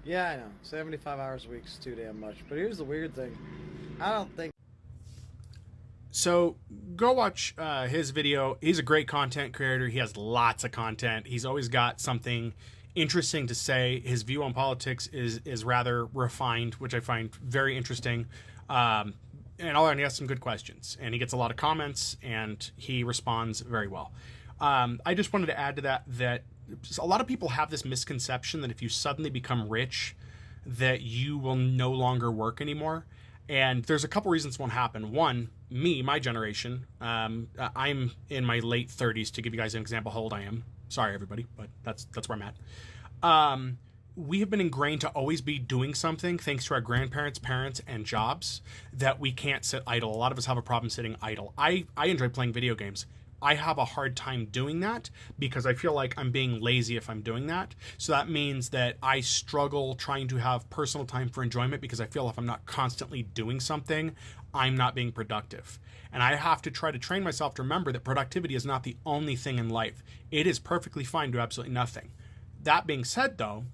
Yeah, I know. 75 hours a week is too damn much. But here's the weird thing. I don't think. So go watch his video. He's a great content creator. He has lots of content. He's always got something interesting to say. His view on politics is rather refined, which I find very interesting. And all around, he has some good questions, and he gets a lot of comments, and he responds very well. I just wanted to add to that a lot of people have this misconception that if you suddenly become rich, that you will no longer work anymore. And there's a couple reasons won't happen. One, my generation, I'm in my late 30s. To give you guys an example how old I am. Sorry, everybody, but that's where I'm at. We have been ingrained to always be doing something thanks to our grandparents, parents, and jobs, that we can't sit idle. A lot of us have a problem sitting idle. I enjoy playing video games. I have a hard time doing that because I feel like I'm being lazy if I'm doing that. So that means that I struggle trying to have personal time for enjoyment because I feel if I'm not constantly doing something, I'm not being productive. And I have to try to train myself to remember that productivity is not the only thing in life. It is perfectly fine to do absolutely nothing. That being said, though,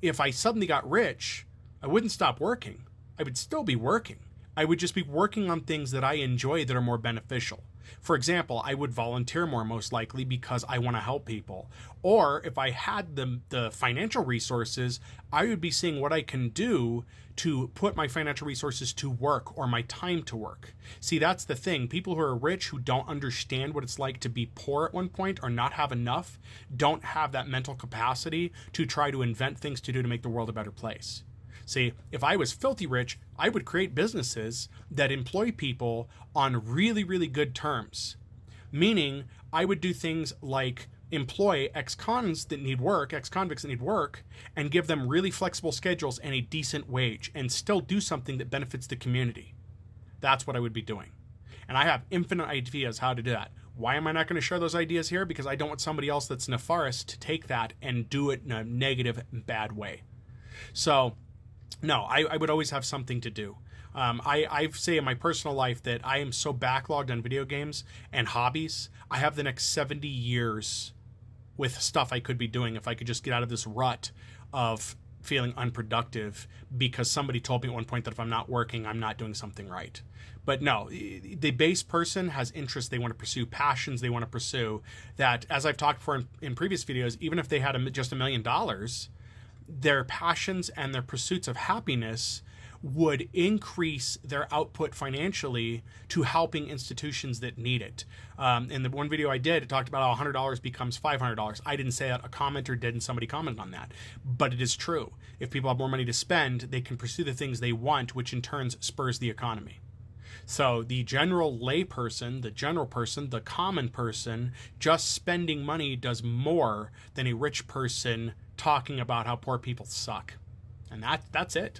if I suddenly got rich, I wouldn't stop working. I would still be working. I would just be working on things that I enjoy that are more beneficial. For example, I would volunteer more most likely because I want to help people. Or if I had the financial resources, I would be seeing what I can do to put my financial resources to work or my time to work. See, that's the thing. People who are rich who don't understand what it's like to be poor at one point or not have enough don't have that mental capacity to try to invent things to do to make the world a better place. See, if I was filthy rich, I would create businesses that employ people on really, really good terms. Meaning, I would do things like employ ex-convicts that need work, and give them really flexible schedules and a decent wage, and still do something that benefits the community. That's what I would be doing. And I have infinite ideas how to do that. Why am I not going to share those ideas here? Because I don't want somebody else that's nefarious to take that and do it in a negative, bad way. So, no, I would always have something to do. I say in my personal life that I am so backlogged on video games and hobbies. I have the next 70 years with stuff I could be doing if I could just get out of this rut of feeling unproductive because somebody told me at one point that if I'm not working, I'm not doing something right. But no, the base person has interests they want to pursue, passions they want to pursue, that, as I've talked for in previous videos, even if they had just $1 million, their passions and their pursuits of happiness would increase their output financially to helping institutions that need it. In the one video I did, it talked about how $100 becomes $500. I didn't say that. A commenter did, and somebody commented on that. But it is true. If people have more money to spend, they can pursue the things they want, which in turn spurs the economy. So the general lay person, the common person, just spending money does more than a rich person talking about how poor people suck. And that's it.